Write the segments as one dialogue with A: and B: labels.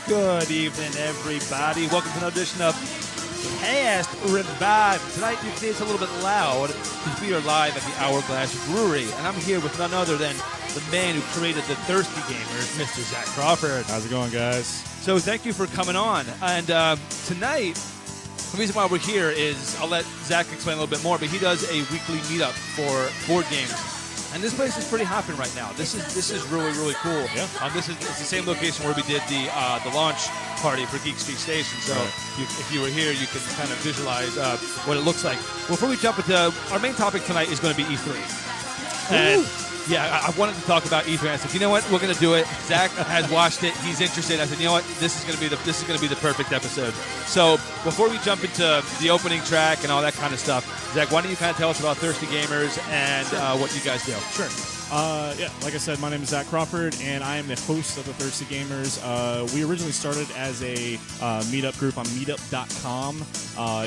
A: Good evening, everybody. Welcome to another edition of Cast Revive. Tonight, you can see it's a little bit loud because we are live at the Hourglass Brewery, and I'm here with none other than the man who created the Thirsty Gamers, Mr. Zack Crawford.
B: How's it going, guys?
A: So thank you for coming on. And tonight, the reason why we're here is, I'll let Zack explain a little bit more, but he does a weekly meetup for board games. And this place is pretty hopping right now. This is really, really cool.
B: Yeah.
A: It's the same location where we did the launch party for Geek Street Station. So if you were here, you can kind of visualize what it looks like. Before we jump into our main topic tonight is going to be E3. And yeah, I wanted to talk about E3. I said, you know what, we're going to do it. Zach has watched it. He's interested. I said, you know what, this is going to be the perfect episode. So before we jump into the opening track and all that kind of stuff, Zach, why don't you kind of tell us about Thirsty Gamers and what you guys do?
B: Sure. Like I said, my name is Zack Crawford, and I am the host of the Thirsty Gamers. We originally started as a meetup group on meetup.com.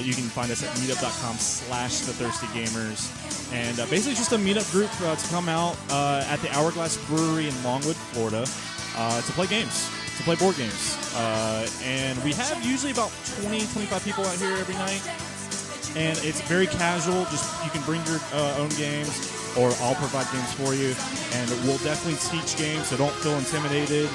B: You can find us at meetup.com/thethirstygamers. And basically just a meetup group to come out at the Hourglass Brewery in Longwood, Florida, to play games, to play board games. And we have usually about 20, 25 people out here every night. And it's very casual. Just you can bring your own games, or I'll provide games for you. And we'll definitely teach games, so don't feel intimidated.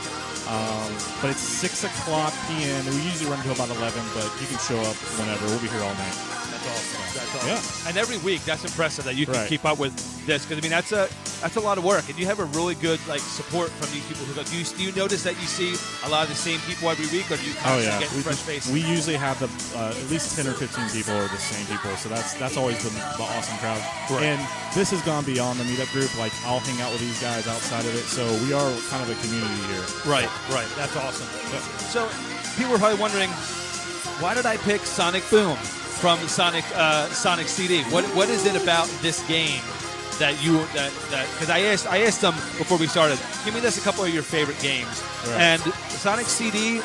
B: But it's 6 o'clock p.m. We usually run until about 11, but you can show up whenever. We'll be here all night.
A: That's awesome. That's awesome.
B: Yeah.
A: And every week, that's impressive that you can keep up with this, because I mean that's a lot of work, and you have a really good support from these people who go. Do you notice that you see a lot of the same people every week, or do you kind of get fresh faces?
B: We usually have at least 10 or 15 people are the same people, so that's always the awesome crowd.
A: Right.
B: And this has gone beyond the meetup group. Like, I'll hang out with these guys outside of it, so we are kind of a community here.
A: Right. That's awesome.
B: Yeah.
A: So people are probably wondering, why did I pick Sonic Boom from Sonic CD? What is it about this game that because I asked them before we started, give me a couple of your favorite games.
B: Right.
A: And Sonic CD,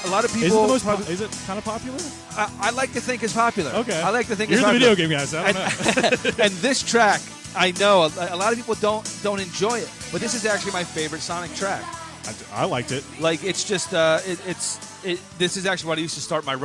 A: a lot of people.
B: Is it kind of popular?
A: I like to think it's popular.
B: Okay.
A: I like to think
B: You're
A: it's
B: the
A: popular.
B: video game guys. I don't know.
A: And this track, I know a lot of people don't enjoy it, but this is actually my favorite Sonic track.
B: I liked it.
A: Like, it's just this is actually what I used to start my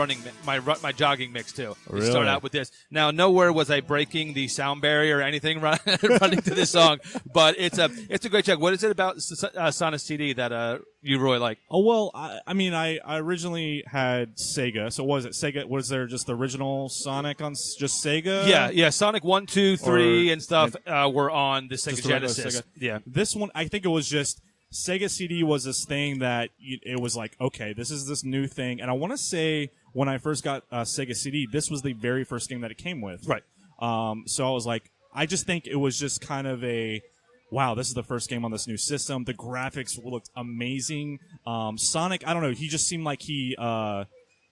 A: my jogging mix to.
B: Really?
A: Start out with this. Now, nowhere was I breaking the sound barrier or anything running to this song, but it's a great track. What is it about Sonic CD that you really like?
B: Oh, well, I mean, I originally had Sega. So was it Sega? Was there just the original Sonic on just Sega?
A: Yeah. Sonic 1, 2, 3 and stuff were on the Sega Genesis.
B: Sega.
A: Yeah.
B: This one, I think it was just Sega CD was this thing that it was like, okay, this is this new thing. And I want to say when I first got Sega CD, this was the very first game that it came with.
A: Right.
B: So I was like, I just think it was just kind of wow, this is the first game on this new system. The graphics looked amazing. Sonic, I don't know, he just seemed like it's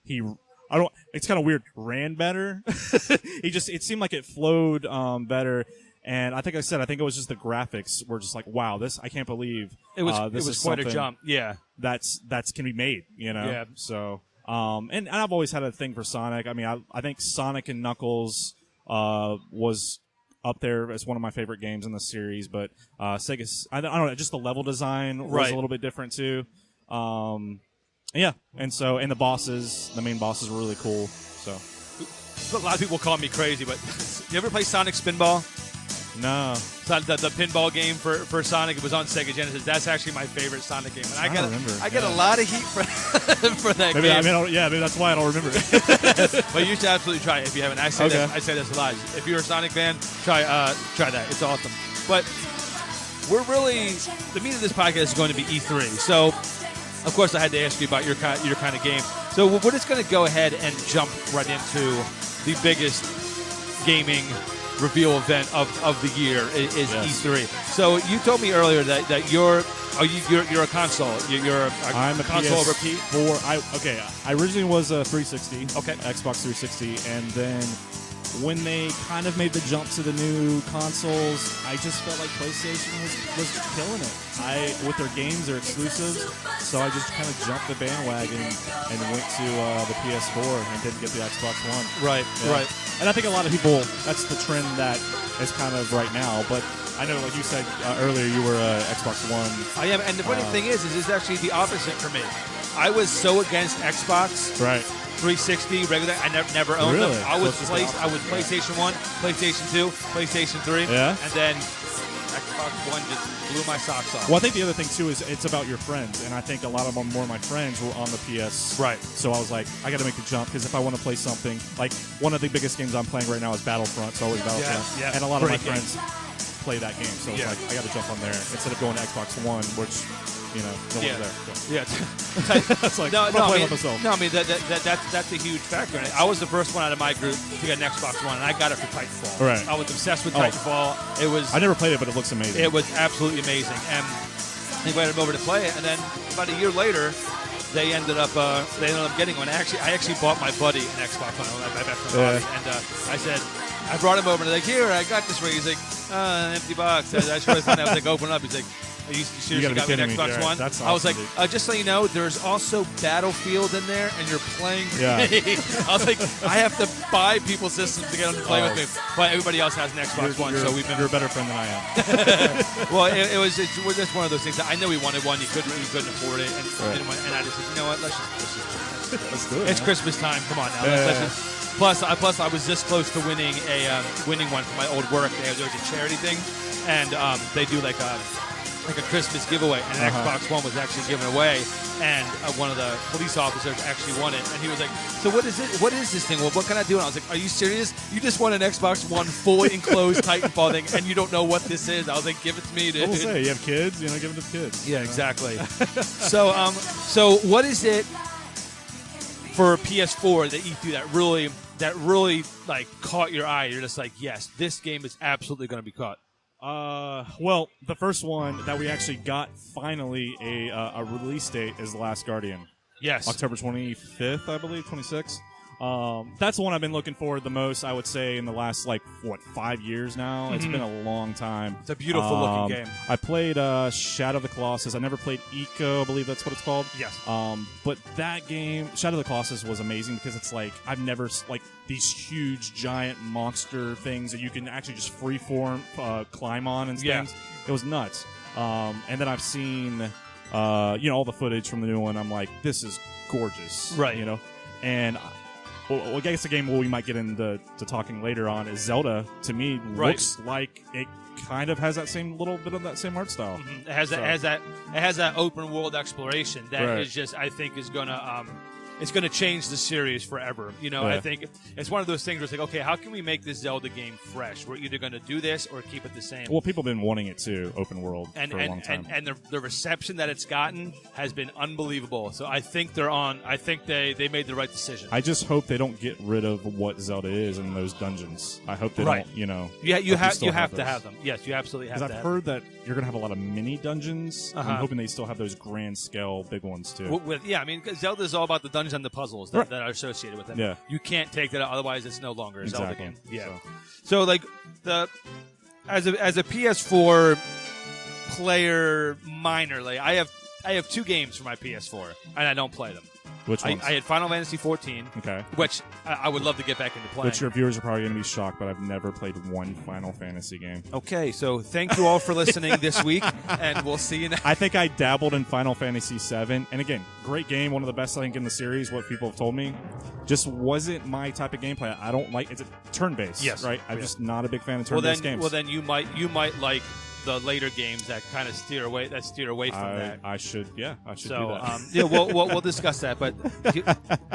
B: kind of weird, ran better. It seemed like it flowed better. And I think it was just the graphics were just like, wow, I can't believe
A: it was quite a
B: something
A: jump. Yeah.
B: That's can be made, you know?
A: Yeah.
B: So, and I've always had a thing for Sonic. I mean, I think Sonic and Knuckles, was up there as one of my favorite games in the series, but, Sega's, I don't know, just the level design was a little bit different too. Yeah. And the main bosses were really cool. So.
A: A lot of people call me crazy, but you ever play Sonic Spinball?
B: No.
A: The pinball game for Sonic, it was on Sega Genesis. That's actually my favorite Sonic game. And I get a lot of heat for that game.
B: Maybe that's why I don't remember it.
A: But you should absolutely try it if you haven't. I say this a lot. If you're a Sonic fan, try that. It's awesome. But the meat of this podcast is going to be E3. So, of course, I had to ask you about your kind of game. So we're just going to go ahead and jump right into the biggest gaming reveal event of the year is E3. So you told me earlier that you're a console. I'm a console over P.
B: I originally was a 360.
A: Okay.
B: Xbox 360, and then when they kind of made the jump to the new consoles, I just felt like PlayStation was killing it. With their games, their exclusives, so I just kind of jumped the bandwagon and went to the PS4 and didn't get the Xbox One.
A: Right.
B: And I think a lot of people, that's the trend that is kind of right now. But I know, like you said earlier, you were Xbox One.
A: I am, and the funny thing is it's actually the opposite for me. I was so against Xbox.
B: Right.
A: 360 regular. I never owned
B: Really?
A: them. I was PlayStation 1, PlayStation 2, PlayStation 3,
B: Yeah.
A: and then Xbox One just blew my socks off.
B: Well, I think the other thing too is it's about your friends, and I think a lot of more of my friends were on the PS.
A: Right.
B: So I was like, I got to make the jump because if I want to play something, like one of the biggest games I'm playing right now is Battlefront. So always Battlefront,
A: Yeah.
B: and a lot of my
A: Great game.
B: friends play that game. So it's like I got to jump on there instead of going to Xbox One, which no one's there. So.
A: Yeah.
B: That's like
A: no,
B: I'm
A: I
B: playing
A: mean,
B: with myself.
A: no, I mean that's a huge factor in it. I was the first one out of my group to get an Xbox One, and I got it for Titanfall.
B: Right.
A: I was obsessed with Titanfall. It was.
B: I never played it, but it looks amazing.
A: It was absolutely amazing, and they invited me over to play it. And then about a year later, they ended up getting one. I actually bought my buddy an Xbox One. My best friend Bobby, and I said. I brought him over and they're like, here, I got this for you. He's like, an empty box. I should have I was like, open it up. He's like, are you seriously got me an Xbox One?
B: That's awesome,
A: I was like, just so you know, there's also Battlefield in there, and you're playing with me. I was like, I have to buy people's systems to get them to play with me. But everybody else has an Xbox One, so we've been.
B: You're a better friend than I am.
A: Well, it was just one of those things. I know we wanted one. You couldn't afford it, and I just said, you know what? Let's
B: do it.
A: It's
B: man.
A: Christmas time. Come on now. Let's just. Plus, I was this close to winning one for my old work. There was a charity thing, and they do like a Christmas giveaway, and an Xbox One was actually given away, and one of the police officers actually won it, and he was like, "So what is it? What is this thing? Well, what can I do?" And I was like, "Are you serious? You just won an Xbox One fully enclosed Titanfall thing, and you don't know what this is?" I was like, "Give it to me, dude."
B: I will say, you have kids, give it to the kids.
A: Yeah, exactly. So what is it for PS4 that E3 that really like caught your eye? You're just like, yes, this game is absolutely going to be caught.
B: Well, the first one that we actually got finally a release date is The Last Guardian.
A: Yes,
B: October 25th, I believe, 26th. That's the one I've been looking for the most, I would say, in the last, 5 years now? Mm-hmm. It's been a long time.
A: It's a beautiful looking game.
B: I played Shadow of the Colossus. I never played Eco, I believe that's what it's called.
A: Yes.
B: But that game, Shadow of the Colossus, was amazing because it's I've never, these huge, giant monster things that you can actually just freeform climb on and things. It was nuts. And then I've seen, all the footage from the new one. I'm like, this is gorgeous.
A: Right.
B: And I guess the game we might get into talking later on is Zelda. To me, looks like it kind of has that same little bit of that same art style.
A: Mm-hmm. It has that open world exploration that is just, I think, is gonna it's going to change the series forever. I think it's one of those things where it's like, okay, how can we make this Zelda game fresh? We're either going to do this or keep it the same.
B: Well, people have been wanting it too, open world, for a long time.
A: And the reception that it's gotten has been unbelievable. So I think they made the right decision.
B: I just hope they don't get rid of what Zelda is in those dungeons. I hope they don't,
A: Yeah, you have to have them. Yes, you absolutely have to.
B: Because I've heard that you're going to have a lot of mini dungeons. I'm hoping they still have those grand scale big ones too.
A: Zelda is all about the dungeons and the puzzles that are associated with it.
B: Yeah.
A: You can't take that out, otherwise it's no longer a Zelda game.
B: Yeah.
A: So as a PS4 player minorly, I have two games for my PS4 and I don't play them.
B: Which ones?
A: I had Final Fantasy 14, which I would love to get back into playing.
B: Which your viewers are probably going to be shocked, but I've never played one Final Fantasy game.
A: Okay, so thank you all for listening this week, and we'll see you next.
B: I think I dabbled in Final Fantasy 7, and again, great game, one of the best I think in the series. What people have told me, just wasn't my type of gameplay. I don't like. It's a turn-based, right? I'm just not a big fan of turn-based games.
A: Well, then you might like the later games that kind of steer away from that.
B: I should do
A: that.
B: So,
A: we'll discuss that. But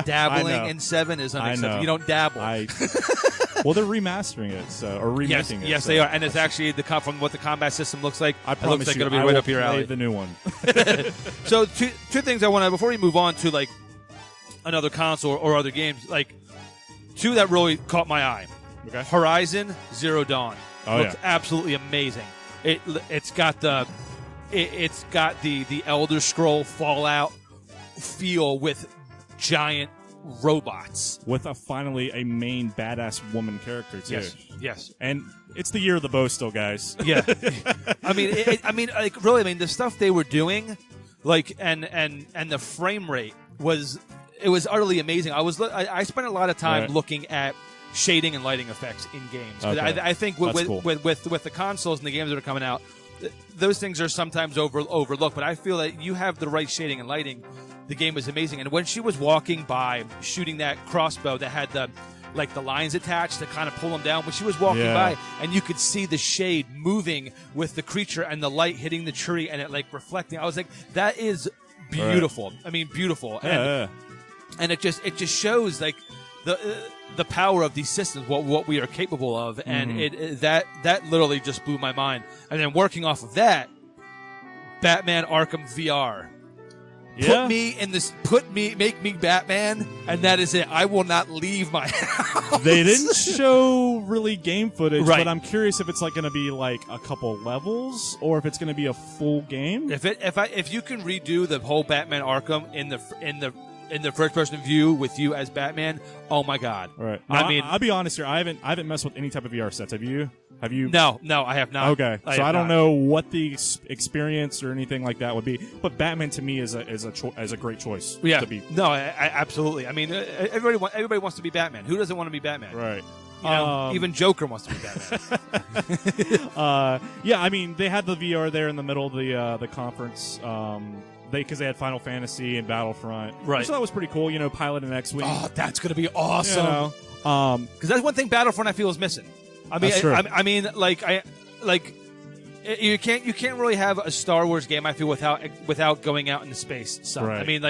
A: dabbling in 7 is unacceptable. You don't dabble.
B: Well, they're remastering it, or remaking it.
A: Yes, they are, and it's actually from what the combat system looks like.
B: I promise
A: it looks like
B: you,
A: it'll be
B: I
A: right
B: will
A: up your alley.
B: play the new one.
A: So two things I want to, before we move on to another console or other games, two that really caught my eye.
B: Okay.
A: Horizon Zero Dawn looks
B: yeah.
A: absolutely amazing. It's got the Elder Scroll Fallout feel with giant robots,
B: with finally a main badass woman character too.
A: Yes.
B: And it's the year of the bow still, guys.
A: Yeah. Really, the stuff they were doing, and the frame rate was utterly amazing. I spent a lot of time looking at shading and lighting effects in games.
B: Okay.
A: I think with the consoles and the games that are coming out, those things are sometimes overlooked. But I feel that you have the right shading and lighting. The game was amazing. And when she was walking by, shooting that crossbow that had the lines attached to kind of pull them down, when she was walking by, and you could see the shade moving with the creature and the light hitting the tree and it like reflecting. I was like, that is beautiful. Right. I mean, beautiful. And it just shows like the power of these systems, what we are capable of, and that literally just blew my mind. And then working off of that, Batman Arkham VR.
B: Yeah.
A: Make me Batman, and that is it. I will not leave my house.
B: They didn't show really game footage,
A: right.
B: But I'm curious if it's like going to be like a couple levels or if it's going to be a full game.
A: If you can redo the whole Batman Arkham in the first person view with you as Batman, oh my God!
B: Right. Now, I mean, I'll be honest here. I haven't messed with any type of VR sets. Have you? No, I have not.
A: Okay,
B: so I don't know what the experience or anything like that would be. But Batman to me is a great choice.
A: Yeah.
B: To be.
A: No, I absolutely. I mean, everybody wants to be Batman. Who doesn't want to be Batman?
B: Right.
A: You know, even Joker wants to be Batman.
B: Yeah, I mean, they had the VR there in the middle of the conference. Because they had Final Fantasy and Battlefront.
A: Right.
B: So that was pretty cool. You know, pilot and X-Wing.
A: Oh, that's going to be awesome.
B: You know,
A: because that's one thing Battlefront I feel is missing. I mean,
B: that's true.
A: I mean, you can't really have a Star Wars game I feel without going out into space. So
B: right.
A: I mean,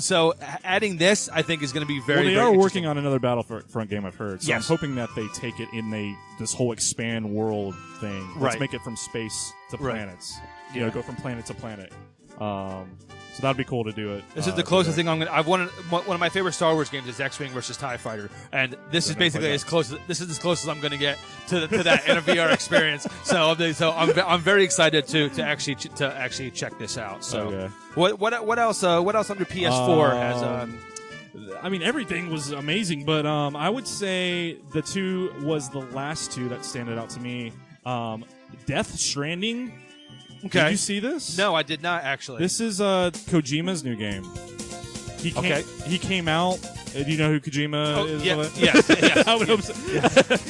A: so adding this I think is going to be very.
B: Well, they
A: very
B: are working on another Battlefront game, I've heard. So
A: yes.
B: I'm hoping that they take it in this whole expand world thing. Let's make it from space to planets. You know, go from planet to planet. So that'd be cool to do it.
A: This is the closest thing I've wanted. One of my favorite Star Wars games is X-Wing versus TIE Fighter, and this is basically as close. This is as close as I'm going to get to that in a VR experience. So I'm very excited to actually check this out. So what else on your PS4 has?
B: I mean, everything was amazing, but I would say the two was the last two that stand out to me. Death Stranding.
A: Okay.
B: Did you see this?
A: No, I did not actually.
B: This is Kojima's new game. He came out. Do you know who Kojima is?
A: Yeah.
B: I would hope so.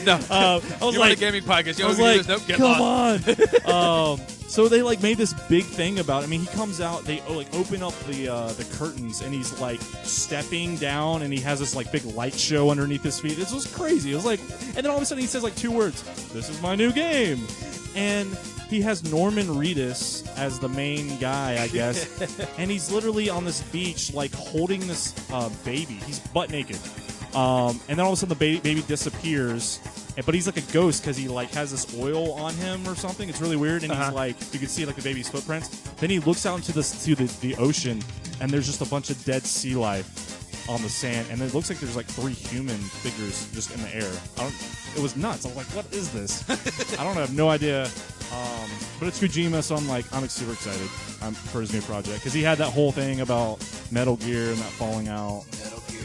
A: No.
B: I was
A: like, a gaming podcast.
B: I was like, come on. So they made this big thing about it. I mean, he comes out. They open up the curtains, and he's stepping down, and he has this big light show underneath his feet. It was crazy. It was and then all of a sudden he says 2 words. This is my new game, and he has Norman Reedus as the main guy, I guess, and he's literally on this beach, holding this baby. He's butt naked, and then all of a sudden the baby disappears, but he's like a ghost because he has this oil on him or something. It's really weird, and he's you can see the baby's footprints. Then he looks out into the ocean, and there's just a bunch of dead sea life on the sand, and it looks like there's 3 human figures just in the air. It was nuts. I was like, what is this? I have no idea. But it's Kojima, so I'm super excited for his new project because he had that whole thing about Metal Gear and that falling out.
A: Metal Gear.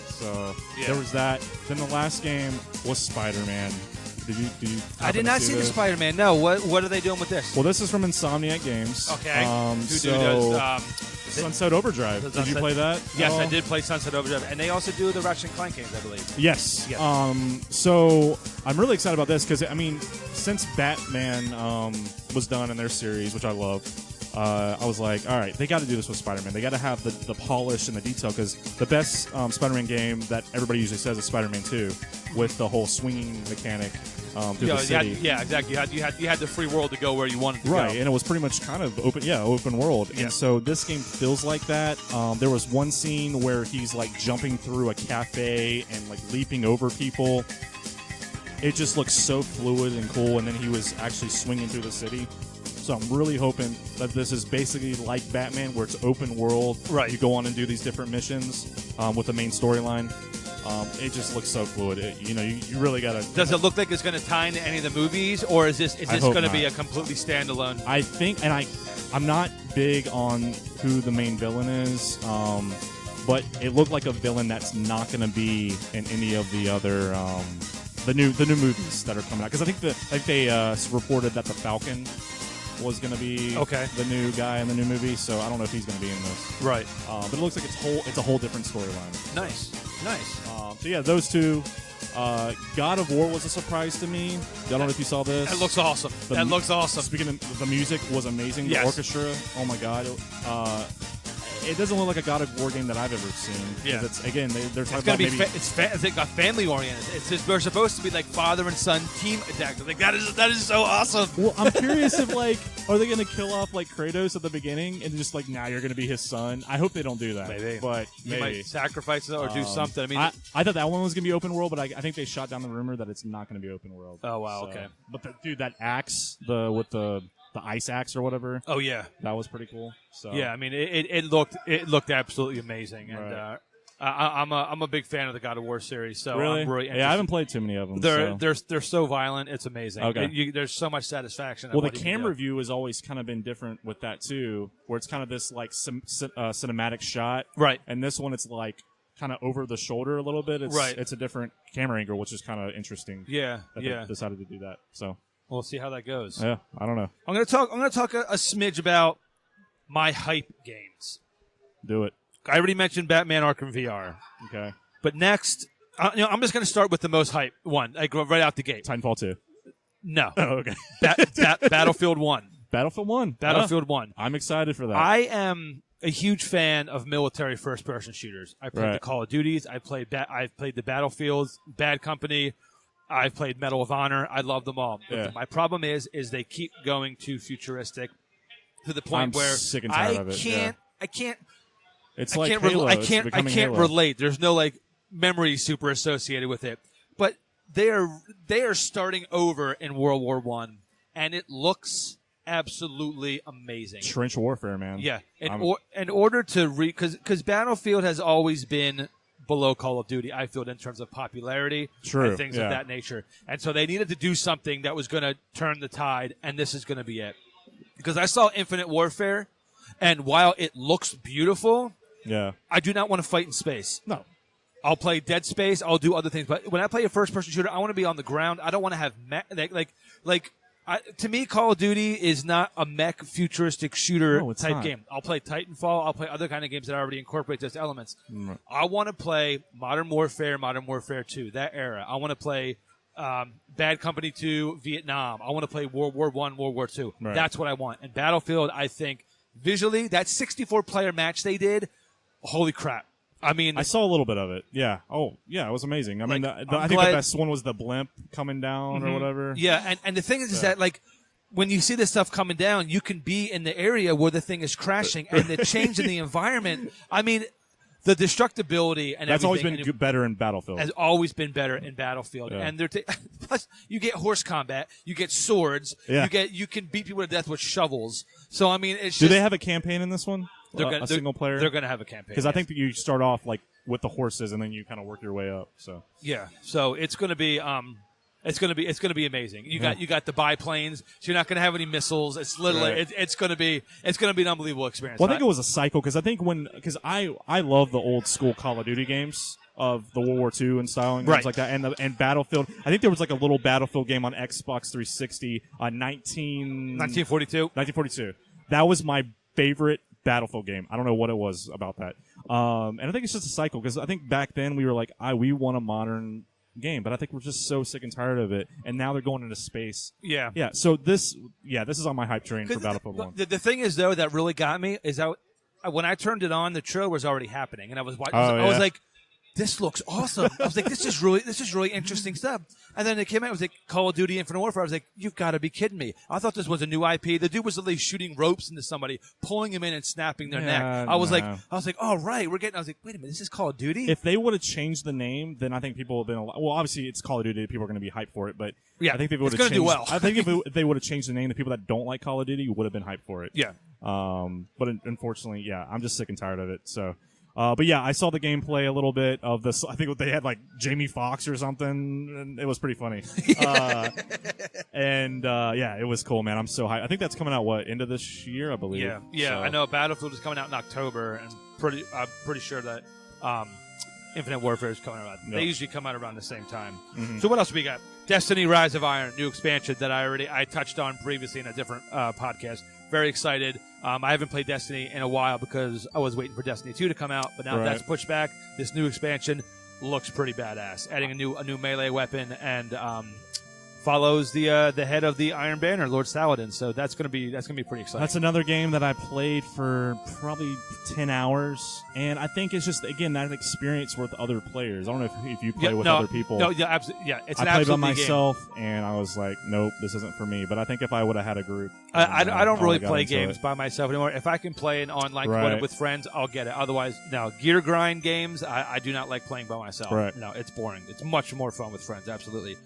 B: So there was that. Then the last game was Spider-Man. Did you?
A: I did not see the Spider-Man. No. What are they doing with this?
B: Well, this is from Insomniac Games.
A: Okay.
B: Sunset Overdrive. Did you play that?
A: Yes, I did play Sunset Overdrive, and they also do the Ratchet & Clank games, I believe.
B: Yes. So I'm really excited about this because since Batman was done in their series, which I love, I was like, all right, they got to do this with Spider-Man. They got to have the polish and the detail because the best Spider-Man game that everybody usually says is Spider-Man 2 with the whole swinging mechanic through the city.
A: Exactly. You had the free world to go where you wanted to go.
B: Right, and it was pretty much kind of open world. Yeah. And so this game feels like that. There was one scene where he's jumping through a cafe and leaping over people. It just looks so fluid and cool, and then he was actually swinging through the city. So I'm really hoping that this is basically like Batman, where it's open world.
A: Right.
B: You go on and do these different missions with the main storyline. It just looks so fluid. You really got to...
A: Does it look like it's going to tie into any of the movies, or is this going to be a completely standalone?
B: I think, and I'm not big on who the main villain is, but it looked like a villain that's not going to be in any of the other... the new movies that are coming out, because I think they reported that the Falcon was going to be the new guy in the new movie, so I don't know if he's going to be in this.
A: Right.
B: But it looks like it's a whole different storyline.
A: Nice.
B: So yeah, those two God of War was a surprise to me. I don't know if you saw this.
A: That looks awesome. That looks awesome.
B: Speaking of the music was amazing.
A: Yes.
B: The orchestra. Oh my God. It doesn't look like a God of War game that I've ever seen.
A: Yeah.
B: It's, again, they're talking
A: It's gonna
B: about
A: be.
B: maybe...
A: It's got family oriented. It's just, we're supposed to be like father and son team attack. Like that is so awesome.
B: Well, I'm curious if are they going to kill off like Kratos at the beginning and just like now you're going to be his son? I hope they don't do that.
A: Maybe,
B: but
A: you might sacrifice it or do something. I mean,
B: I thought that one was going to be open world, but I think they shot down the rumor that it's not going to be open world.
A: Oh wow, okay.
B: But dude, that axe, with the ice axe or whatever.
A: Oh yeah,
B: that was pretty cool. So
A: yeah, I mean, it looked absolutely amazing, and
B: right.
A: I'm a big fan of the God of War series. So
B: really,
A: I'm really interested.
B: I haven't played too many of them.
A: They're so violent, it's amazing.
B: Okay.
A: There's so much satisfaction.
B: Well, the camera view has always kind of been different with that too, where it's kind of this like cinematic shot,
A: right?
B: And this one, it's like kind of over the shoulder a little bit. It's,
A: right.
B: It's a different camera angle, which is kind of interesting.
A: Yeah,
B: that they decided to do that. So
A: we'll see how that goes.
B: Yeah, I don't know.
A: I'm gonna talk a smidge about my hype games.
B: Do it.
A: I already mentioned Batman Arkham VR.
B: Okay.
A: But next, I'm just going to start with the most hype one, like right out the gate.
B: Titanfall 2.
A: No.
B: Oh, okay.
A: Battlefield 1.
B: Battlefield 1.
A: Battlefield 1.
B: I'm excited for that.
A: I am a huge fan of military first-person shooters. I played the Call of Duties. I've played the Battlefields, Bad Company. I've played Medal of Honor. I love them all. But my problem is they keep going too futuristic to the point where
B: sick and tired of it.
A: I can't.
B: It's like Halo.
A: I can't
B: Halo.
A: relate. There's no like memory super associated with it. But they are starting over in World War I, and it looks absolutely amazing.
B: Trench warfare, man.
A: Yeah. In order to because Battlefield has always been below Call of Duty, I feel, in terms of popularity and things of that nature. And so they needed to do something that was going to turn the tide, and this is going to be it. Because I saw Infinite Warfare, and while it looks beautiful, I do not want to fight in space.
B: No.
A: I'll play Dead Space. I'll do other things. But when I play a first-person shooter, I want to be on the ground. I don't want to have to me, Call of Duty is not a mech futuristic shooter type game. I'll play Titanfall. I'll play other kind of games that already incorporate those elements.
B: Right.
A: I want to play Modern Warfare 2, that era. I want to play Bad Company 2, Vietnam. I want to play World War I, World War II.
B: Right.
A: That's what I want. And Battlefield, I think, visually, that 64-player match they did, holy crap. I mean,
B: I saw a little bit of it. Yeah. Oh, yeah. It was amazing. I mean, I think the best one was the blimp coming down or whatever.
A: Yeah, and the thing is that like when you see this stuff coming down, you can be in the area where the thing is crashing, and the change in the environment. I mean, the destructibility and
B: that's always
A: everything
B: been better in Battlefield.
A: Has always been better in Battlefield, and plus you get horse combat, you get swords, you can beat people to death with shovels. So I mean, it's
B: do they have a campaign in this one? A single player?
A: They're going to have a campaign.
B: Because I think that you start off like with the horses and then you kind of work your way up. So
A: so it's going to be it's going to be amazing. You got the biplanes, so you're not going to have any missiles. It's literally it's going to be an unbelievable experience.
B: Well, I think it was a cycle because I think because I love the old school Call of Duty games of the World War II and style and things like that, and Battlefield. I think there was like a little Battlefield game on Xbox 360, 1942. That was my favorite Battlefield game. I don't know what it was about that. And I think it's just a cycle because I think back then we were like, we want a modern game, but I think we're just so sick and tired of it. And now they're going into space. Yeah. Yeah. So this is on my hype train for Battlefield 1.
A: The thing is, though, that really got me is when I turned it on, the trailer was already happening, and I was watching. I was like, this looks awesome. I was like, this is really interesting stuff. And then it came out, it was like Call of Duty Infinite Warfare. I was like, you've got to be kidding me. I thought this was a new IP. The dude was literally shooting ropes into somebody, pulling him in and snapping their neck. I was like, oh, right, I was like, wait a minute, this is Call of Duty?
B: If they would have changed the name, then I think people would have been well, obviously it's Call of Duty, people are going to be hyped for it, but I think if they would have changed I think if they would have changed the name, the people that don't like Call of Duty would have been hyped for it.
A: Yeah.
B: But unfortunately, I'm just sick and tired of it. So but yeah, I saw the gameplay a little bit of this. I think they had like Jamie Foxx or something, and it was pretty funny. It was cool, man. I'm so hyped. I think that's coming out end of this year, I believe.
A: Yeah. So. I know Battlefield is coming out in October, and I'm pretty sure that Infinite Warfare is coming out. Yep. They usually come out around the same time. Mm-hmm. So what else we got? Destiny: Rise of Iron, new expansion that I touched on previously in a different podcast. Very excited. I haven't played Destiny in a while because I was waiting for Destiny 2 to come out, but now that's pushed back. This new expansion, looks pretty badass. Adding a new melee weapon and follows the head of the Iron Banner, Lord Saladin. So that's gonna be pretty exciting.
B: That's another game that I played for probably 10 hours, and I think it's just again that experience with other players. I don't know if you play with other people.
A: No, yeah, absolutely. Yeah, it's an
B: I played by
A: absolute
B: myself, and I was like, nope, this isn't for me. But I think if I would have had a group,
A: I don't really play games by myself anymore. If I can play an online
B: Right.
A: with friends, I'll get it. Otherwise, no. Gear grind games, I do not like playing by myself.
B: Right.
A: No, it's boring. It's much more fun with friends. Absolutely.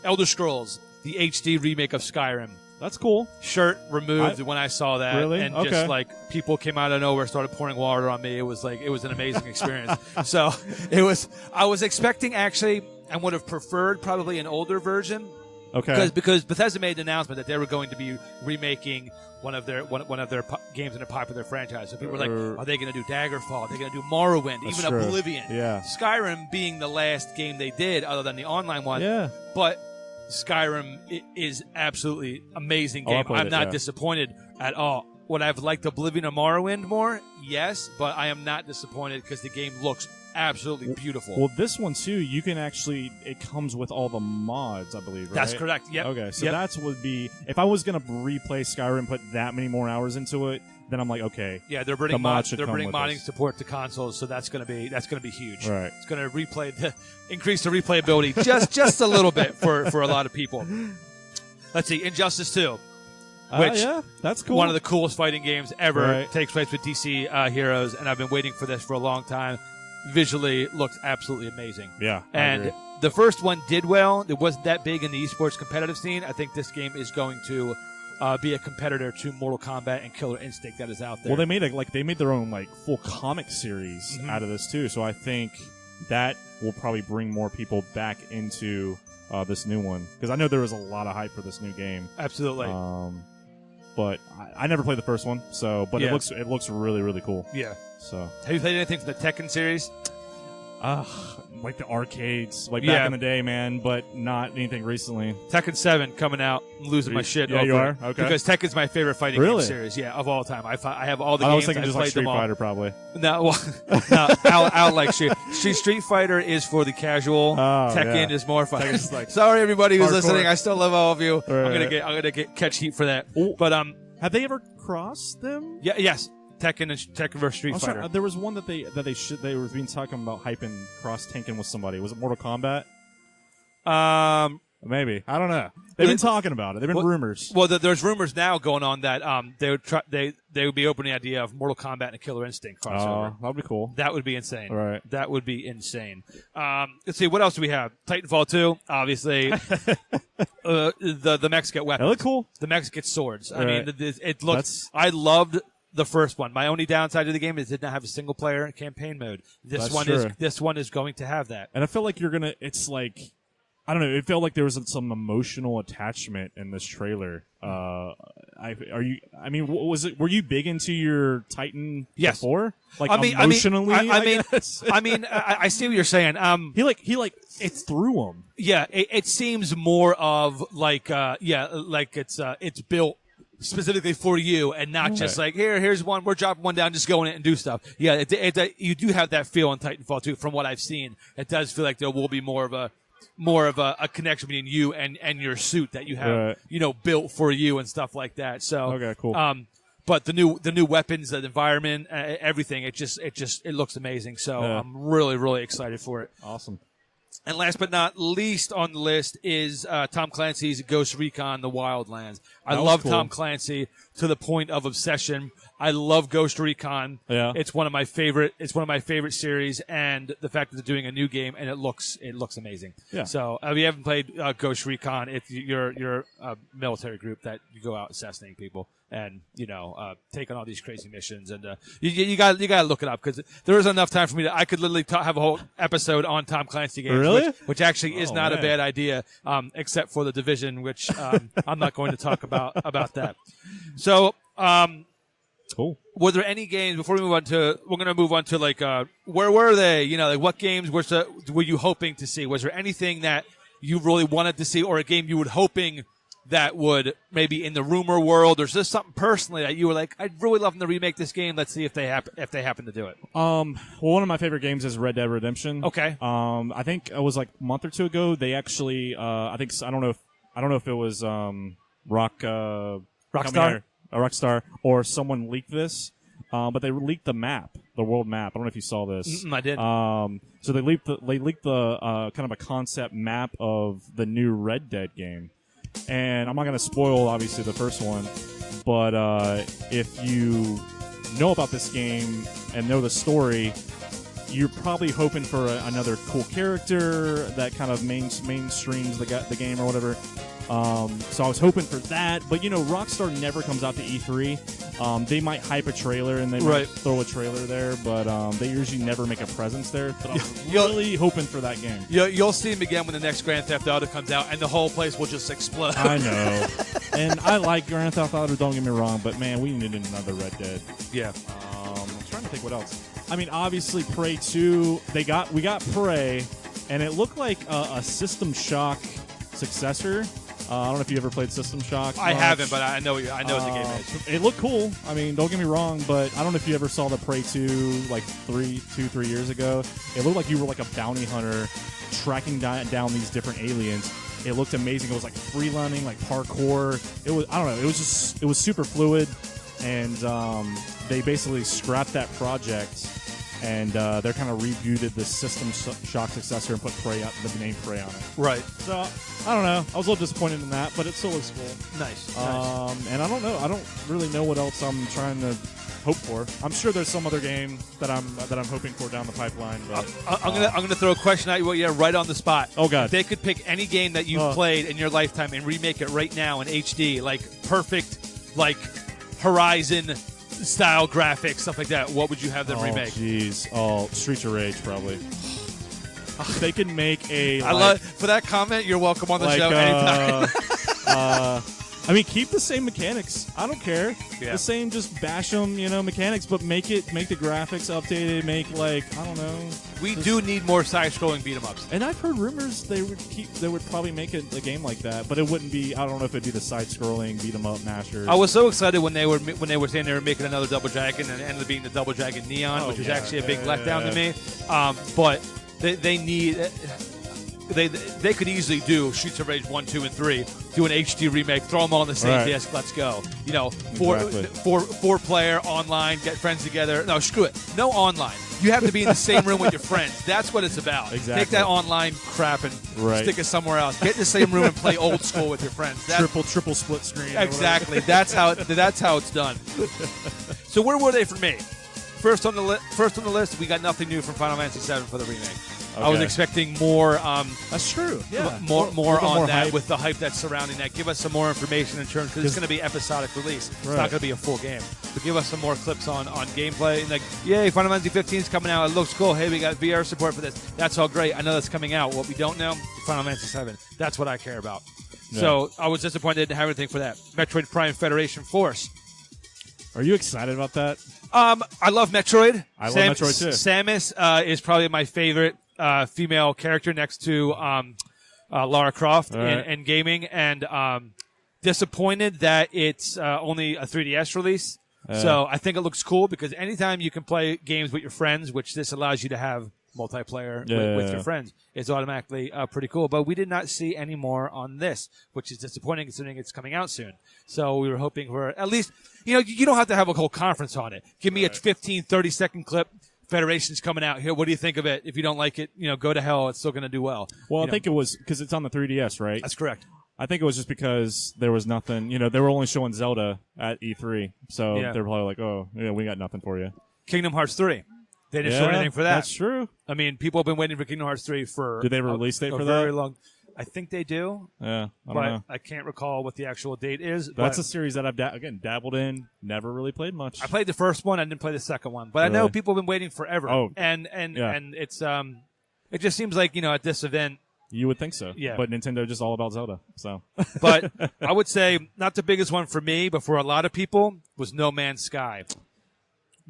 A: Elder Scrolls, the HD remake of Skyrim.
B: That's cool.
A: Shirt removed when I saw that.
B: Really?
A: And
B: Okay.
A: just like people came out of nowhere, started pouring water on me. It was an amazing experience. So I was expecting actually, I would have preferred probably an older version.
B: Okay.
A: Because Bethesda made an announcement that they were going to be remaking one of their games in a popular franchise. So people were like, are they going to do Daggerfall? Are they going to do Morrowind?
B: That's
A: Even
B: true.
A: Oblivion?
B: Yeah.
A: Skyrim being the last game they did, other than the online one.
B: Yeah.
A: But Skyrim is absolutely amazing game.
B: played
A: I'm
B: it,
A: not
B: yeah.
A: disappointed at all. Would I have liked Oblivion or Morrowind more? Yes, but I am not disappointed because the game looks absolutely beautiful.
B: Well, this one too, you can actually. It comes with all the mods, I believe. Right?
A: That's correct. Yep.
B: Okay, so
A: Yep.
B: that's would be if I was gonna replay Skyrim, put that many more hours into it, then I'm like, okay,
A: Yeah, they're bringing
B: The mod should
A: they're
B: come
A: bringing
B: with
A: modding
B: this.
A: support to consoles, so that's gonna be huge.
B: Right.
A: It's gonna increase the replayability just a little bit for a lot of people. Let's see, Injustice 2, which
B: yeah, that's cool.
A: one of the coolest fighting games ever,
B: Right.
A: takes place with DC heroes, and I've been waiting for this for a long time. Visually, looks absolutely amazing.
B: Yeah, I
A: And
B: agree.
A: the first one did well. It wasn't that big in the esports competitive scene. I think this game is going to be a competitor to Mortal Kombat and Killer Instinct that is out there.
B: Well, they made their own like full comic series out of this too. So I think that will probably bring more people back into this new one because I know there was a lot of hype for this new game.
A: Absolutely.
B: But I never played the first one, so but
A: Yeah.
B: it looks really really cool.
A: Yeah.
B: So
A: Have you played anything from the Tekken series?
B: like the arcades, like
A: Yeah.
B: back in the day, man, but not anything recently.
A: Tekken 7 coming out. I'm losing my shit
B: Yeah,
A: over
B: you are?
A: it.
B: Okay.
A: Because Tekken's my favorite fighting game
B: Really?
A: series, of all time. I have all the
B: I
A: games.
B: was thinking
A: I've
B: just like
A: played
B: Street
A: them all.
B: Fighter, probably.
A: No, no, I'll like Street Fighter is for the casual.
B: Oh,
A: Tekken
B: yeah.
A: is more fun.
B: Tekken's like
A: Sorry, everybody who's
B: hardcore.
A: listening. I still love all of you.
B: Right.
A: I'm gonna catch heat for that.
B: Ooh.
A: But
B: Have they ever crossed them?
A: yes, Tekken versus Street
B: I was
A: Fighter.
B: trying- there was one that they were being talking about hyping cross tanking with somebody. Was it Mortal Kombat? Maybe, I don't know. They've been talking about it. They've been rumors.
A: Well, there's rumors now going on that they would be open the idea of Mortal Kombat and Killer Instinct crossover.
B: That'd be cool.
A: That would be insane.
B: Right.
A: That would be insane. Let's see, what else do we have? Titanfall 2, obviously. The mechs get
B: They
A: weapons.
B: look cool.
A: The mechs get swords. I
B: Right.
A: mean, it looks. I loved the first one. My only downside to the game is it did not have a single player campaign mode. This one is going to have that.
B: And I feel like you're gonna. It's like, I don't know. It felt like there was some emotional attachment in this trailer. What was it? Were you big into your Titan
A: Yes.
B: before? Like
A: I mean,
B: emotionally.
A: I see what you're saying.
B: He threw him.
A: Yeah, it seems more of like it's built specifically for you and not just like here's one, we're dropping one down, just go in it and do stuff. Yeah, you do have that feel in Titanfall 2 from what I've seen. It does feel like there will be more of a connection between you and your suit that you have built for you and stuff like that. So
B: Okay, cool.
A: But the new weapons, the environment, everything, it looks amazing. So I'm really, really excited for it.
B: Awesome.
A: And last but not least on the list is Tom Clancy's Ghost Recon: The Wildlands. I love
B: cool.
A: Tom Clancy to the point of obsession. I love Ghost Recon.
B: Yeah.
A: It's one of my favorite series, and the fact that they're doing a new game and it looks amazing. Yeah. So if you haven't played Ghost Recon, you're a military group that you go out assassinating people and taking all these crazy missions, and you got to look it up because there isn't enough time for me I could literally have a whole episode on Tom Clancy games,
B: Really?
A: which actually is not a bad idea, except for the Division, which I'm not going to talk about that. So.
B: Cool.
A: Were there any games before we move on to? We're going to move on to where were they? What games were you hoping to see? Was there anything that you really wanted to see, or a game you were hoping that would maybe in the rumor world, or just something personally that you were like, I'd really love them to remake this game. Let's see if they happen to do it.
B: Well, one of my favorite games is Red Dead Redemption.
A: Okay.
B: I think it was like a month or two ago. They actually, I don't know if it was Rockstar or someone leaked this, but they leaked the map, the world map. I don't know if you saw this.
A: I did.
B: So they leaked the kind of a concept map of the new Red Dead game. And I'm not going to spoil, obviously, the first one, but if you know about this game and know the story, you're probably hoping for another cool character that kind of mainstreams the game or whatever. So I was hoping for that, but Rockstar never comes out to E3. They might hype a trailer and they might throw a trailer there, but they usually never make a presence there. But I was really hoping for that game.
A: You'll see him again when the next Grand Theft Auto comes out, and the whole place will just explode.
B: I know, and I like Grand Theft Auto. Don't get me wrong, but man, we needed another Red Dead.
A: Yeah.
B: I'm trying to think what else. I mean, obviously, Prey 2. We got Prey, and it looked like a System Shock successor. I don't know if you ever played System Shock.
A: I haven't, but I know what the game is.
B: It looked cool. I mean, don't get me wrong, but I don't know if you ever saw the Prey 2 like 3 years ago. It looked like you were like a bounty hunter tracking down these different aliens. It looked amazing. It was like freelancing, like parkour. It was, I don't know, it was super fluid, and they basically scrapped that project. And they're kind of rebooted the System Shock successor and put the name Prey on it.
A: Right.
B: So, I don't know. I was a little disappointed in that, but it still looks cool.
A: Nice.
B: And I don't know. I don't really know what else I'm trying to hope for. I'm sure there's some other game that I'm hoping for down the pipeline. But
A: I'm gonna throw a question at you. Yeah, right on the spot.
B: Oh God.
A: If they could pick any game that you've played in your lifetime and remake it right now in HD, like perfect, like Horizon style graphics, stuff like that, what would you have them remake?
B: Jeez. Streets of Rage, probably. They could make a.
A: I love for that comment. You're welcome on the show anytime.
B: I mean, keep the same mechanics. I don't care.
A: Yeah.
B: The same, just bash them, mechanics, but make the graphics updated. Make I don't know.
A: We do need more side-scrolling beat 'em ups.
B: And I've heard rumors they would probably make a game like that, but it wouldn't be. I don't know if it'd be the side-scrolling beat 'em up mashers.
A: I was so excited when they were saying they were making another Double Dragon, and it ended up being the Double Dragon Neon, which was actually a big letdown to me. But they need. They could easily do Streets of Rage 1, 2, and 3, do an HD remake, throw them all on the same disc, let's go. Four player online, get friends together. No, screw it. No online. You have to be in the same room with your friends. That's what it's about.
B: Exactly.
A: Take that online crap and stick it somewhere else. Get in the same room and play old school with your friends.
B: Triple split screen.
A: Exactly. That's how it's done. So where were they for me? First on the list, we got nothing new from Final Fantasy VII for the remake. Okay. I was expecting more.
B: That's true. Yeah,
A: more on that
B: hype.
A: With the hype that's surrounding that. Give us some more information in terms, because it's going to be episodic release. It's not going to be a full game. But give us some more clips on gameplay. And yay, Final Fantasy 15 is coming out. It looks cool. Hey, we got VR support for this. That's all great. I know that's coming out. What we don't know, Final Fantasy 7. That's what I care about. Yeah. So I was disappointed I didn't have anything for that. Metroid Prime Federation Force.
B: Are you excited about that?
A: I love Metroid.
B: I love Metroid too.
A: Samus is probably my favorite female character next to Lara Croft in gaming, and disappointed that it's only a 3DS release. So I think it looks cool, because anytime you can play games with your friends, which this allows you to have multiplayer with your friends, it's automatically pretty cool. But we did not see any more on this, which is disappointing considering it's coming out soon. So we were hoping for at least, you don't have to have a whole conference on it. Give me a 15, 30-second clip. Federation's coming out here. What do you think of it? If you don't like it, go to hell. It's still going to do well.
B: Well, I think it was because it's on the 3DS, right?
A: That's correct.
B: I think it was just because there was nothing. They were only showing Zelda at E3, so they're probably like, "Oh, we got nothing for you."
A: Kingdom Hearts 3. They didn't show anything for that.
B: That's true.
A: I mean, people have been waiting for Kingdom Hearts 3 for.
B: Did they have a release date for that?
A: Very long. I think they do.
B: Yeah, I don't know.
A: I can't recall what the actual date is.
B: That's a series that I've dabbled in, never really played much.
A: I played the first one. I didn't play the second one, but I know people have been waiting forever.
B: Oh,
A: and it's it just seems like at this event.
B: You would think so.
A: Yeah.
B: But Nintendo just all about Zelda. So.
A: But I would say not the biggest one for me, but for a lot of people was No Man's Sky.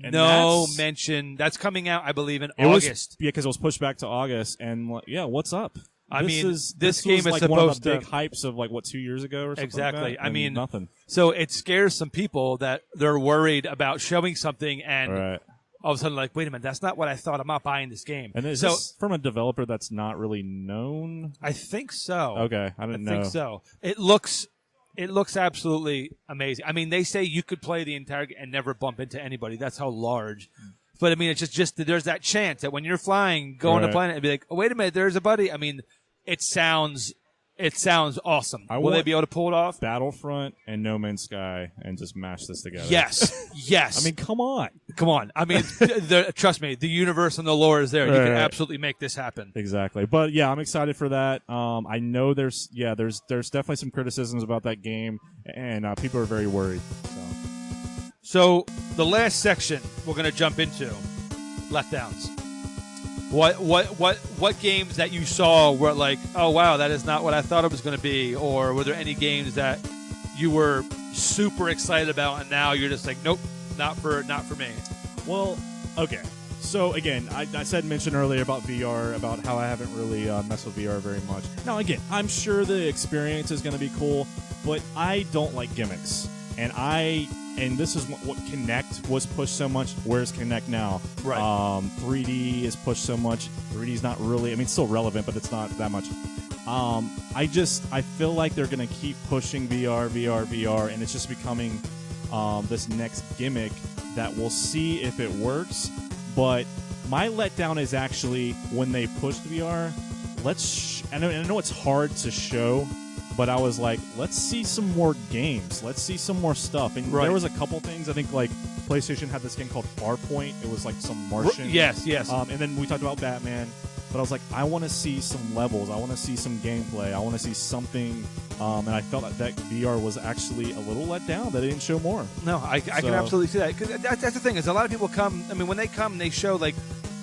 B: And
A: no mention. That's coming out, I believe, in August.
B: Because it was pushed back to August. And, what's up?
A: this game is
B: like
A: supposed
B: one of the
A: to
B: big hypes of like 2 years ago or something.
A: Exactly.
B: Like that? Nothing.
A: So it scares some people that they're worried about showing something and
B: Right.
A: all of a sudden like, wait a minute, that's not what I thought. I'm not buying this game.
B: And is this from a developer that's not really known?
A: I think so.
B: Okay, I didn't know.
A: I think so. It looks absolutely amazing. I mean, they say you could play the entire game and never bump into anybody. That's how large. But I mean, it's just that there's that chance that when you're flying, going to a planet, and be like, oh, wait a minute, there's a buddy. I mean, it sounds awesome. Will they be able to pull it off?
B: Battlefront and No Man's Sky and just mash this together.
A: Yes.
B: I mean, come on.
A: I mean, trust me, the universe and the lore is there. You can absolutely make this happen.
B: Exactly. But yeah, I'm excited for that. I know there's definitely some criticisms about that game, and people are very worried.
A: So the last section we're going to jump into, letdowns. What games that you saw were like, oh wow, that is not what I thought it was going to be, or were there any games that you were super excited about and now you're just like, nope, not for me?
B: Well, okay. So again, I mentioned earlier about VR, about how I haven't really messed with VR very much. Now again, I'm sure the experience is going to be cool, but I don't like gimmicks, and this is what Kinect was pushed so much. Where's Kinect now?
A: Right.
B: 3D is pushed so much. 3D is not really. I mean, it's still relevant, but it's not that much. I feel like they're going to keep pushing VR, and it's just becoming this next gimmick that we'll see if it works. But my letdown is actually when they pushed VR. I know it's hard to show. But I was like, let's see some more games. Let's see some more stuff. And there was a couple things. I think like PlayStation had this game called Farpoint. It was like some Martian.
A: Yes.
B: And then we talked about Batman. But I was like, I want to see some levels. I want to see some gameplay. I want to see something. And I felt that VR was actually a little let down that it didn't show more.
A: No, I can absolutely see that. 'Cause that's the thing is a lot of people come. I mean, when they come, they show like,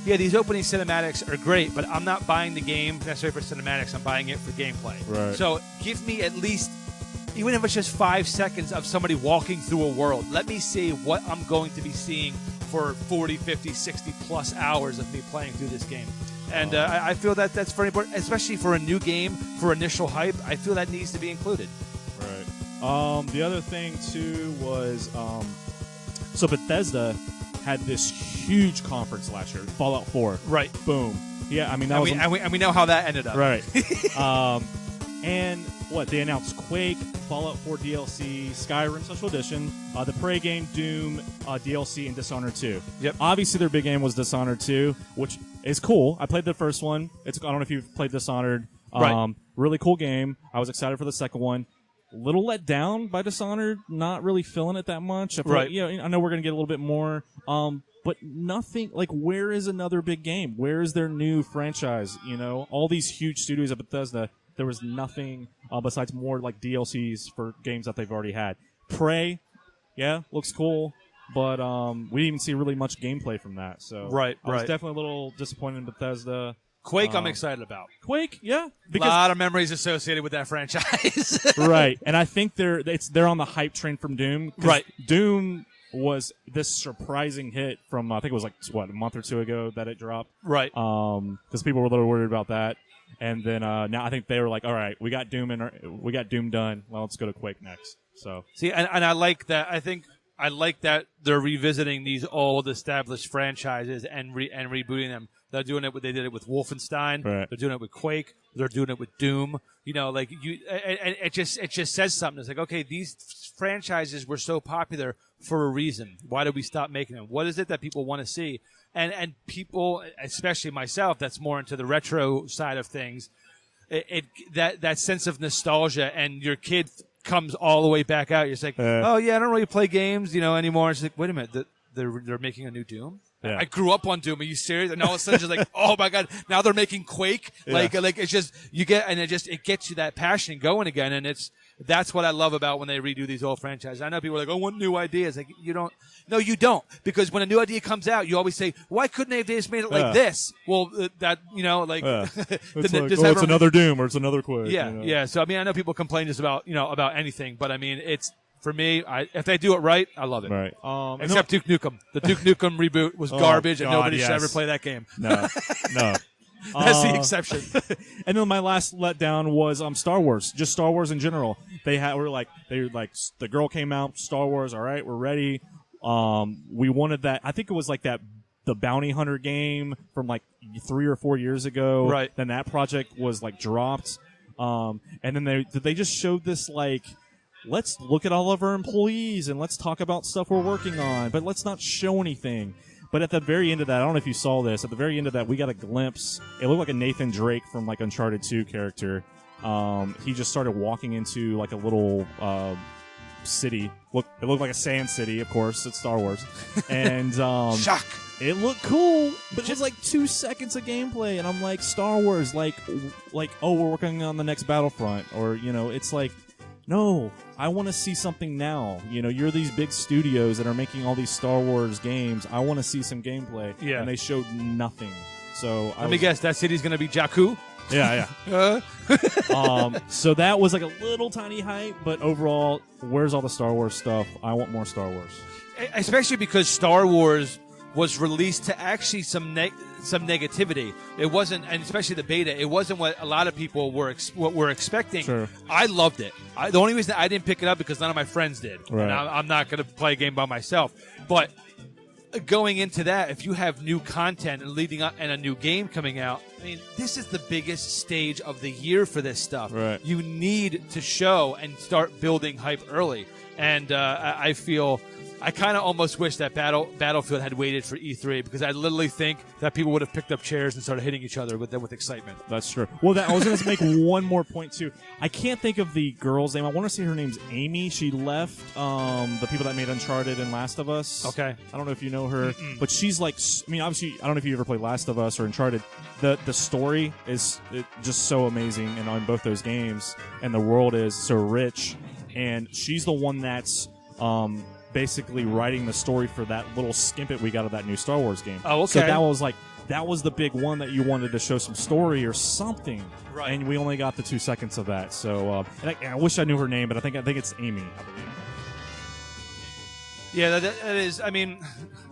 A: yeah, these opening cinematics are great, but I'm not buying the game necessarily for cinematics. I'm buying it for gameplay.
B: Right.
A: So give me at least, even if it's just 5 seconds of somebody walking through a world, let me see what I'm going to be seeing for 40, 50, 60 plus hours of me playing through this game. And I feel that that's very important, especially for a new game, for initial hype. I feel that needs to be included.
B: Right. The other thing, too, was so Bethesda had this huge conference last year, Fallout 4.
A: Right.
B: Boom. Yeah, I mean,
A: and we know how that ended up.
B: Right. And what? They announced Quake, Fallout 4 DLC, Skyrim Special Edition, the Prey game, Doom DLC, and Dishonored 2.
A: Yep.
B: Obviously, their big game was Dishonored 2, which is cool. I played the first one. I don't know if you've played Dishonored.
A: Right.
B: Really cool game. I was excited for the second one. Little let down by Dishonored, not really feeling it that much.
A: Right.
B: I know we're going to get a little bit more, but nothing, like, where is another big game? Where is their new franchise? All these huge studios at Bethesda, there was nothing besides more, like, DLCs for games that they've already had. Prey, yeah, looks cool, but we didn't even see really much gameplay from that. So
A: I
B: was definitely a little disappointed in Bethesda.
A: Quake, I'm excited about.
B: Quake, yeah,
A: A lot of memories associated with that franchise.
B: Right, and I think they're on the hype train from Doom.
A: Right,
B: Doom was this surprising hit from I think it was like a month or two ago that it dropped.
A: Right,
B: because people were a little worried about that, and then now I think they were like, all right, we got Doom done. Well, let's go to Quake next. So
A: see, and I like that. I like that they're revisiting these old established franchises and rebooting them. They're doing it. They did it with Wolfenstein.
B: Right.
A: They're doing it with Quake. They're doing it with Doom. And it just says something. It's like, okay, these franchises were so popular for a reason. Why did we stop making them? What is it that people want to see? And people, especially myself, that's more into the retro side of things. That sense of nostalgia, and your kid comes all the way back out. You're just like, oh yeah, I don't really play games, anymore. It's like, wait a minute, they're making a new Doom.
B: Yeah.
A: I grew up on Doom. Are you serious? And all of a sudden, just like, oh my god, now they're making Quake.
B: Yeah.
A: Like it's just it gets you that passion going again. And that's what I love about when they redo these old franchises. I know people are like, I want new ideas. Like you don't. No, you don't. Because when a new idea comes out, you always say, why couldn't they have just made it like this? Well,
B: it's another Doom or it's another Quake.
A: Yeah, yeah. So I mean, I know people complain just about anything, but I mean, it's. For me, if they do it right, I love it.
B: Right.
A: Except Duke Nukem. The Duke Nukem reboot was garbage, and nobody should ever play that game.
B: No.
A: That's the exception.
B: And then my last letdown was Star Wars, just Star Wars in general. They were like the girl came out, Star Wars. All right, we're ready. We wanted that. I think it was like the Bounty Hunter game from like 3 or 4 years ago.
A: Right.
B: Then that project was like dropped. And then they just showed this like, let's look at all of our employees and let's talk about stuff we're working on, but let's not show anything. But at the very end of that, I don't know if you saw this, at the very end of that, we got a glimpse. It looked like a Nathan Drake from like Uncharted 2 character. He just started walking into like a little city. It looked like a sand city, of course. It's Star Wars. And
A: shock.
B: It looked cool, but it was like 2 seconds of gameplay, and I'm like, Star Wars, like, oh, we're working on the next Battlefront, or it's like, no, I want to see something now. You're these big studios that are making all these Star Wars games. I want to see some gameplay, and they showed nothing. So
A: let me guess, that city's going to be Jakku.
B: Yeah. So that was like a little tiny hype, but overall, where's all the Star Wars stuff? I want more Star Wars,
A: especially because Star Wars was released to actually some negativity. It wasn't, and especially the beta, it wasn't what a lot of people were expecting.
B: Sure.
A: I loved it. The only reason I didn't pick it up because none of my friends did.
B: Right.
A: And I'm not going to play a game by myself. But going into that, if you have new content and leading up and a new game coming out, I mean, this is the biggest stage of the year for this stuff.
B: Right.
A: You need to show and start building hype early. And I feel I kind of almost wish that Battlefield had waited for E3 because I literally think that people would have picked up chairs and started hitting each other with excitement.
B: That's true. Well, I was going to make one more point, too. I can't think of the girl's name. I want to say her name's Amy. She left the people that made Uncharted and Last of Us.
A: Okay.
B: I don't know if you know her, but she's like, I mean, obviously, I don't know if you ever played Last of Us or Uncharted. The story is just so amazing and on both those games, and the world is so rich, and she's the one that's basically writing the story for that little snippet we got of that new Star Wars game.
A: Oh, okay.
B: So that was the big one that you wanted to show some story or something,
A: right? And
B: we only got the 2 seconds of that. So, and I wish I knew her name, but I think it's Amy, I believe.
A: Yeah, that is. I mean,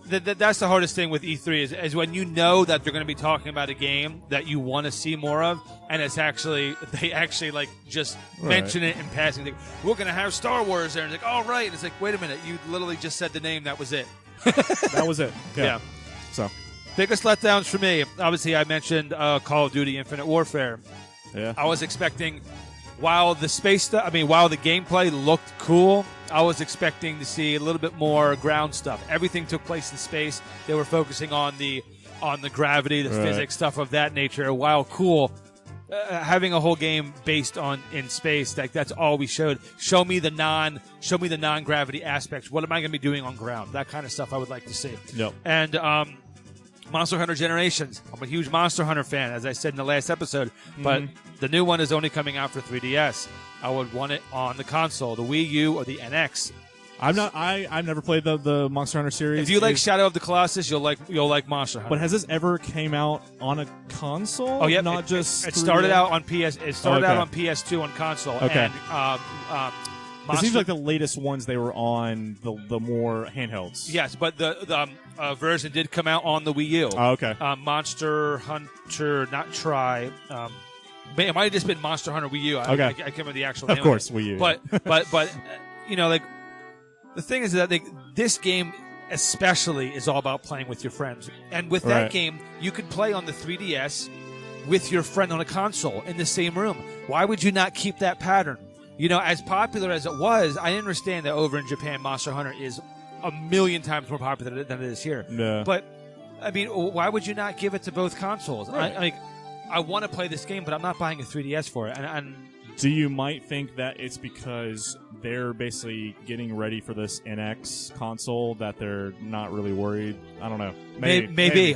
A: that's the hardest thing with E3 is when you know that they're going to be talking about a game that you want to see more of, and they actually like just mention it in passing. Like, we're going to have Star Wars there, and it's like, oh right, and it's like, wait a minute, you literally just said the name. That was it.
B: That was it. Yeah. So,
A: biggest letdowns for me. Obviously, I mentioned Call of Duty: Infinite Warfare.
B: Yeah.
A: I was expecting, while the gameplay looked cool, I was expecting to see a little bit more ground stuff. Everything took place in space. They were focusing on the gravity, the physics, stuff of that nature. While cool, having a whole game based in space, that's all we showed. Show me the non-gravity aspects. What am I going to be doing on ground? That kind of stuff I would like to see.
B: Yep.
A: And Monster Hunter Generations. I'm a huge Monster Hunter fan, as I said in the last episode, but the new one is only coming out for 3DS. I would want it on the console, the Wii U or the NX.
B: I've never played the Monster Hunter series.
A: If you like Shadow of the Colossus, you'll like Monster Hunter.
B: But has this ever came out on a console?
A: Oh yeah,
B: not just.
A: It started out on PS. It started out on PS2 on console.
B: Okay.
A: And
B: it seems like the latest ones they were on the more handhelds.
A: Yes, but the version did come out on the Wii U.
B: Oh, okay.
A: Monster Hunter, not Try. It might have just been Monster Hunter Wii U.
B: Okay.
A: I can't remember the actual name.
B: Of course,
A: of it.
B: Wii U.
A: But like the thing is that this game especially is all about playing with your friends, and with that game you could play on the 3DS with your friend on a console in the same room. Why would you not keep that pattern? As popular as it was, I understand that over in Japan, Monster Hunter is a million times more popular than it is here.
B: Yeah.
A: But I mean, why would you not give it to both consoles?
B: Right.
A: I want to play this game, but I'm not buying a 3DS for it. And
B: do you might think that it's because they're basically getting ready for this NX console that they're not really worried? I don't know. Maybe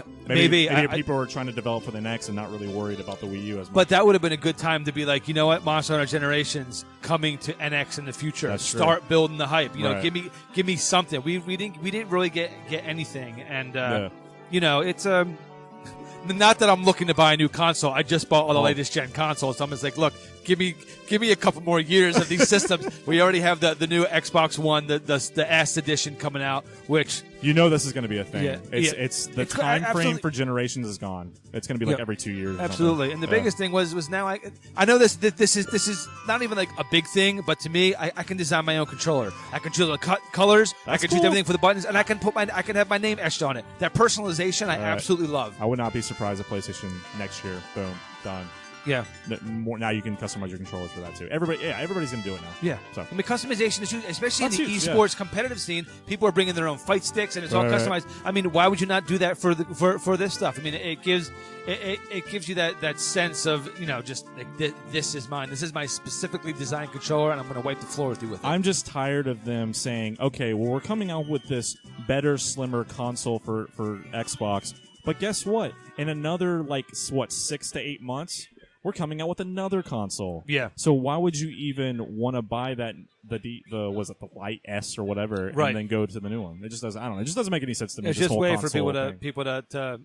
B: people are trying to develop for the NX and not really worried about the Wii U as much.
A: But that would have been a good time to be like, you know what, Monster Hunter Generations coming to NX in the future.
B: That's
A: Start
B: true.
A: building the hype. Give me something. We didn't really get anything, and it's not that I'm looking to buy a new console. I just bought all the latest gen consoles. So I'm just like, look, give me a couple more years of these systems. We already have the new Xbox One, the S edition coming out, which
B: You know this is going to be a thing.
A: Yeah.
B: It's the time frame for generations is gone. It's going to be like every 2 years.
A: Absolutely. And the biggest thing was now I know this is not even like a big thing, but to me I can design my own controller. I can choose the colors. I can choose everything for the buttons, and I can have my name etched on it. That personalization I absolutely love.
B: I would not be surprised if PlayStation next year. Boom, done.
A: Yeah.
B: Now you can customize your controllers for that too. Everybody's gonna do it now.
A: Yeah.
B: So
A: I mean, customization is huge, especially in the
B: huge,
A: esports competitive scene. People are bringing their own fight sticks, and it's all customized. I mean, why would you not do that for this stuff? I mean, it gives you that sense of just like this is mine. This is my specifically designed controller, and I'm going to wipe the floor with you with it.
B: I'm just tired of them saying, okay, well, we're coming out with this better, slimmer console for Xbox, but guess what? In another 6 to 8 months. We're coming out with another console.
A: Yeah.
B: So why would you even want to buy the Lite S or whatever, and then go to the new one? It just doesn't. I don't know. It just doesn't make any sense to me.
A: It's just a way for people to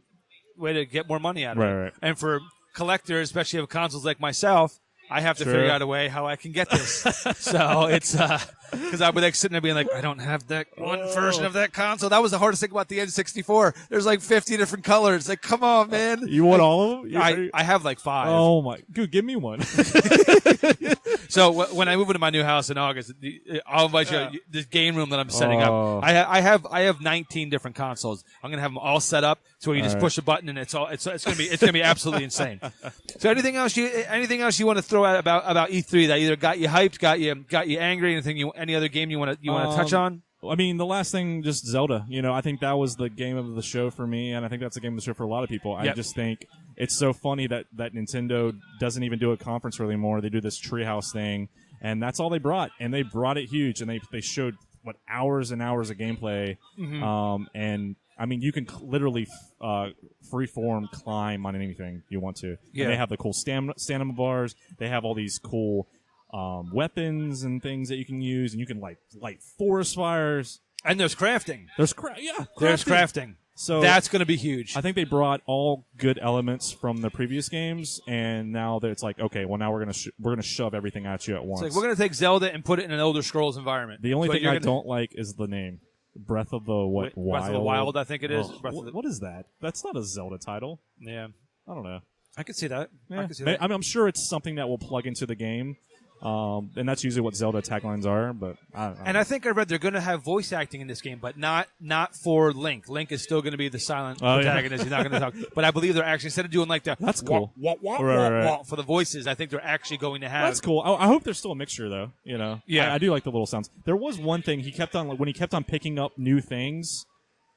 A: way to get more money out of it.
B: Right.
A: And for collectors, especially of consoles like myself, I have to figure out a way how I can get this. So it's because I'll be sitting there being like, I don't have that one version of that console. That was the hardest thing about the N64. There's 50 different colors. Like, come on, man.
B: You want all of them?
A: I have 5.
B: Oh my, dude, give me one.
A: So when I move into my new house in August, I'll invite you this game room that I'm setting up. I have 19 different consoles. I'm gonna have them all set up to where you just push a button and it's gonna be absolutely insane. So anything else you want to throw out about E3 that either got you hyped, got you angry? Any other game you want to touch on?
B: I mean, the last thing, just Zelda. I think that was the game of the show for me, and I think that's the game of the show for a lot of people. I just think it's so funny that Nintendo doesn't even do a conference really anymore. They do this treehouse thing, and that's all they brought. And they brought it huge, and they showed, hours and hours of gameplay. Mm-hmm. And, I mean, you can literally freeform climb on anything you want to. Yeah. And they have the cool stamina bars. They have all these cool weapons and things that you can use, and you can light forest fires.
A: And there's crafting.
B: There's crafting.
A: So that's going to be huge.
B: I think they brought all good elements from the previous games, and now that it's okay, well now we're gonna shove everything at you at once.
A: It's we're gonna take Zelda and put it in an Elder Scrolls environment.
B: The only thing I don't like is the name. Breath of the Wild.
A: Breath of the Wild, I think it is.
B: What is that? That's not a Zelda title.
A: Yeah,
B: I don't know.
A: I could see that.
B: Yeah.
A: I could see that.
B: I'm sure it's something that will plug into the game. And that's usually what Zelda taglines are, but I don't know.
A: And I think I read they're going to have voice acting in this game, but not for Link. Link is still going to be the silent protagonist. He's not going to talk. But I believe they're actually, instead of doing
B: that's cool.
A: For the voices, I think they're actually going to have.
B: That's cool. I hope there's still a mixture, though. Yeah. I do like the little sounds. There was one thing when he kept on picking up new things.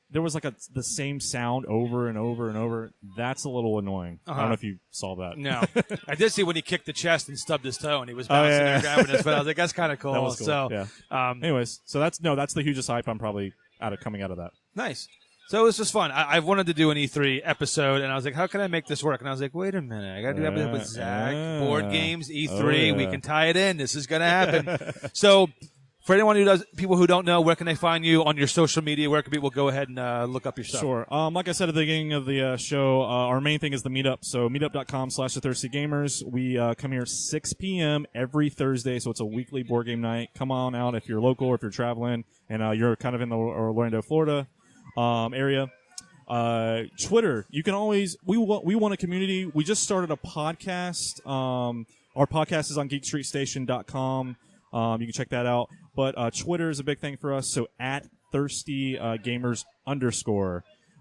B: There was the same sound over and over and over. That's a little annoying. I don't know if you saw that.
A: No. I did see when he kicked the chest and stubbed his toe and he was bouncing there grabbing his foot. I was like, that's kind of cool.
B: That was cool.
A: So,
B: yeah. Anyways, so that's the hugest hype I'm probably coming out of that.
A: Nice. So it was just fun. I've wanted to do an E3 episode, and I was like, how can I make this work? And I was like, wait a minute. I got to do that with Zack. Board games, E3. We can tie it in. This is going to happen. So for anyone people who don't know, where can they find you on your social media? Where can people go ahead and look up your stuff?
B: Sure. Like I said at the beginning of the show, our main thing is the meetup. So meetup.com/thethirstygamers. We come here 6 p.m. every Thursday, so it's a weekly board game night. Come on out if you're local or if you're traveling and you're kind of in the Orlando, Florida area. Twitter, you can always. We want a community. We just started a podcast. Our podcast is on geekstreetstation.com. You can check that out. But Twitter is a big thing for us, so @ThirstyGamers_.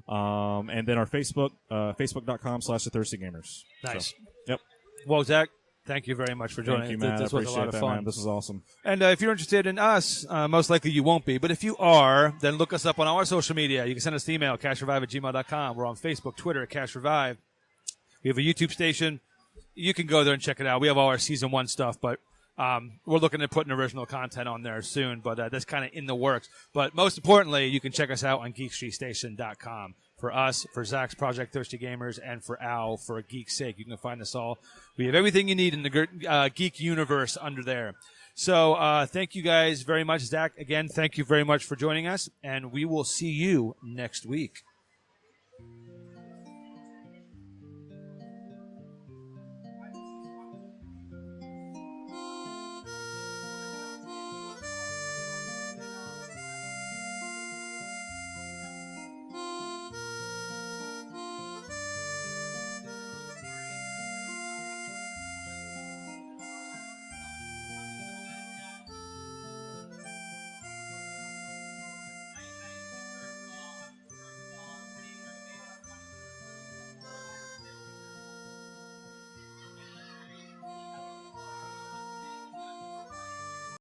B: And then our Facebook, facebook.com/thethirstygamers.
A: Nice.
B: So, yep.
A: Well, Zach, thank you very much for joining.
B: Thank you, man.
A: This was a lot of fun.
B: Man. This was awesome.
A: And if you're interested in us, most likely you won't be, but if you are, then look us up on all our social media. You can send us an email, cashrevive@gmail.com. We're on Facebook, Twitter @cashrevive. We have a YouTube station. You can go there and check it out. We have all our Season 1 stuff, but we're looking at putting original content on there soon, but that's kind of in the works. But most importantly, you can check us out on geekstreetstation.com. For us, for Zach's Project Thirsty Gamers, and for Al, for Geek's Sake. You can find us all. We have everything you need in the geek universe under there. So thank you guys very much. Zach, again, thank you very much for joining us, and we will see you next week.